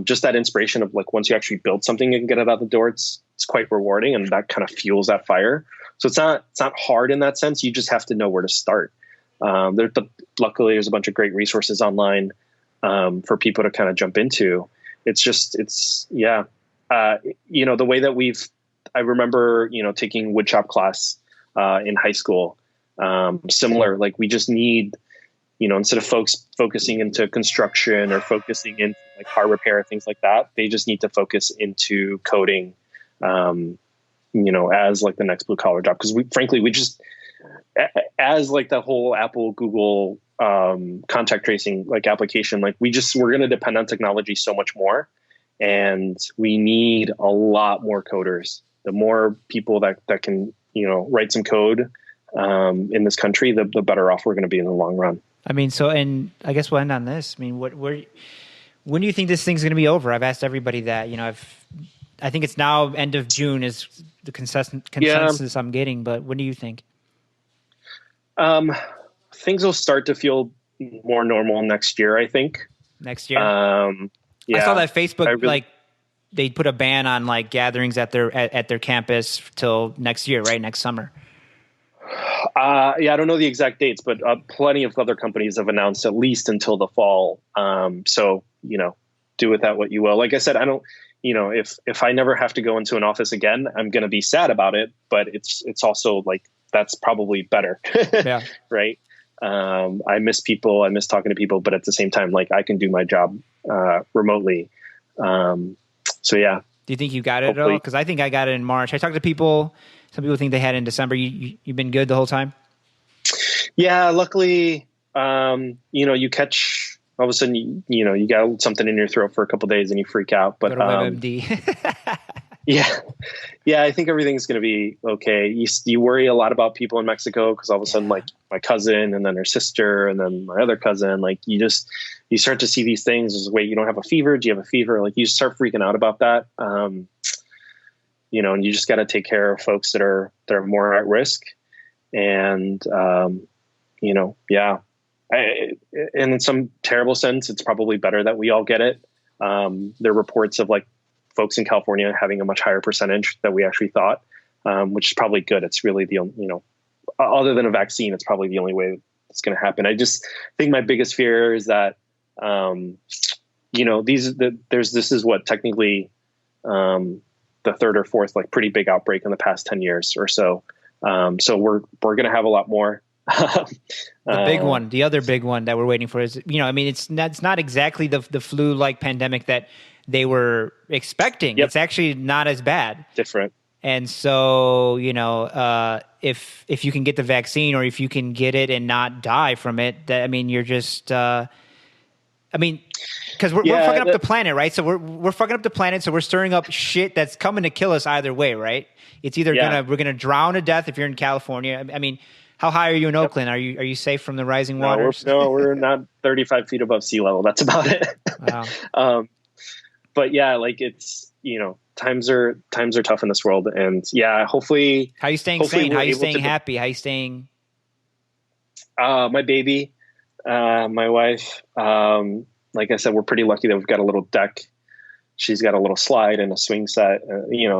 just that inspiration of like once you actually build something and get it out the door, it's quite rewarding, and that kind of fuels that fire. So it's not hard in that sense. You just have to know where to start. Luckily, there's a bunch of great resources online. For people to kind of jump into. The way that I remember, taking woodshop class, in high school, similar, like we just need, instead of folks focusing into construction or focusing into like car repair, things like that, they just need to focus into coding, as like the next blue collar job. Cause we just, as like the whole Apple, Google, contact tracing like application, like we're going to depend on technology so much more, and we need a lot more coders. The more people that can write some code in this country, the better off we're going to be in the long run. I mean, and I guess we'll end on this. I mean, when do you think this thing's going to be over? I've asked everybody that. I think it's now end of June is the consensus I'm getting, but what do you think? Things will start to feel more normal next year, I think. Next year? I saw that Facebook, they put a ban on like gatherings at their campus till next year, right? Next summer. I don't know the exact dates, but plenty of other companies have announced at least until the fall. So, do with that what you will. Like I said, I don't, if I never have to go into an office again, I'm going to be sad about it, but it's also like, that's probably better. Yeah. Right. I miss people. I miss talking to people, but at the same time, like I can do my job remotely. So yeah. Do you think you got it at all? Because I think I got it in March. I talked to people. Some people think they had it in December. You've been good the whole time? Yeah. Luckily, you catch all of a sudden, you got something in your throat for a couple of days and you freak out. But go to WebMD. Yeah. I think everything's going to be okay. You worry a lot about people in Mexico because all of a sudden, like my cousin and then her sister and then my other cousin, like you start to see these things. Wait, you don't have a fever? Do you have a fever? Like you start freaking out about that. And you just got to take care of folks that are more at risk. And, and in some terrible sense, it's probably better that we all get it. There are reports of like folks in California having a much higher percentage than we actually thought, which is probably good. It's really other than a vaccine, it's probably the only way it's going to happen. I just think my biggest fear is that, this is what technically, the third or fourth, like pretty big outbreak in the past 10 years or so. So we're going to have a lot more. The big one, the other big one that we're waiting for is, it's not exactly the flu-like pandemic that they were expecting. Yep. It's actually not as bad. Different. And so, if you can get the vaccine or if you can get it and not die from it, you're just, because we're fucking up the planet, right? So we're fucking up the planet. So we're stirring up shit that's coming to kill us either way, right? It's either we're gonna drown to death if you're in California. How high are you in Oakland? Are you safe from the rising waters? No, we're not 35 feet above sea level. That's about it. Wow. But yeah, like it's, times are tough in this world, and hopefully. How are you staying sane? How are you staying happy? How are you staying? My baby, my wife, like I said, we're pretty lucky that we've got a little deck. She's got a little slide and a swing set,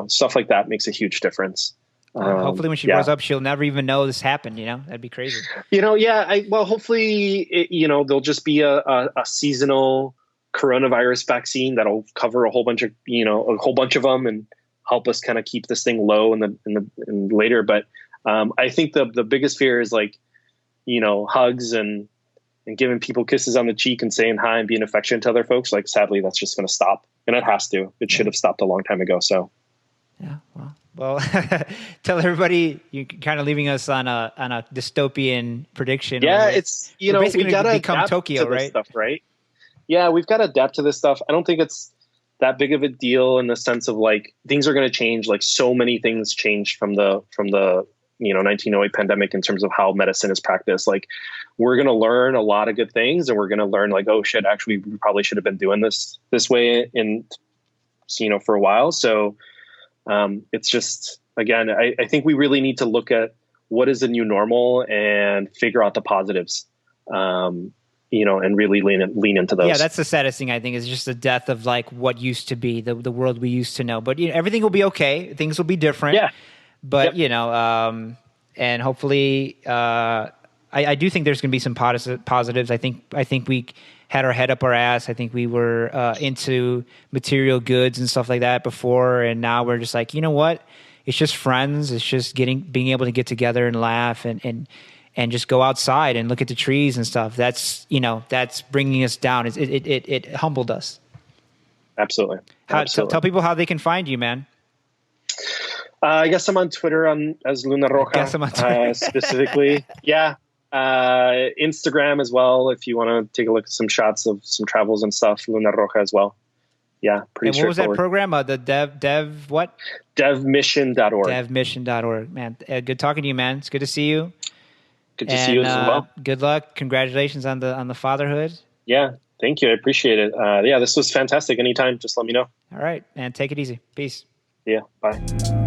stuff like that makes a huge difference. Hopefully when she grows up, she'll never even know this happened. That'd be crazy. Hopefully, there'll just be a seasonal coronavirus vaccine that'll cover a whole bunch of, them and help us kind of keep this thing low in later. But I think the biggest fear is like, hugs and giving people kisses on the cheek and saying hi and being affectionate to other folks. Like, sadly, that's just going to stop, and it has to. It should have stopped a long time ago. So, yeah, well, tell everybody you're kind of leaving us on a dystopian prediction. Yeah, it's we got to become Tokyo, to right? Stuff, right? Yeah, we've got to adapt to this stuff. I don't think it's that big of a deal in the sense of like things are going to change. Like so many things changed from the 1908 pandemic in terms of how medicine is practiced. Like we're going to learn a lot of good things, and we're going to learn like, oh shit, actually we probably should have been doing this way for a while. So it's just, again, I think we really need to look at what is the new normal and figure out the positives, and really lean into those. Yeah, that's the saddest thing, I think, is just the death of like what used to be the world we used to know. But everything will be okay. Things will be different. Yeah. But, and hopefully, I do think there's going to be some positives. I think we had our head up our ass. I think we were into material goods and stuff like that before, and now we're just like, you know what? It's just friends. It's just being able to get together and laugh and just go outside and look at the trees and stuff. That's bringing us down. It humbled us. Absolutely. Tell people how they can find you, man. I guess I'm on Twitter as Luna Roja, specifically. Yeah. Instagram as well, if you want to take a look at some shots of some travels and stuff. Luna Roja as well. Yeah, pretty straightforward. And what was that program? The dev what? Devmission.org. Devmission.org. Man, good talking to you, man. It's good to see you. Good to see you as well. Good luck. Congratulations on the fatherhood. Yeah, thank you. I appreciate it. This was fantastic. Anytime, just let me know. All right, man. Take it easy. Peace. Yeah, bye.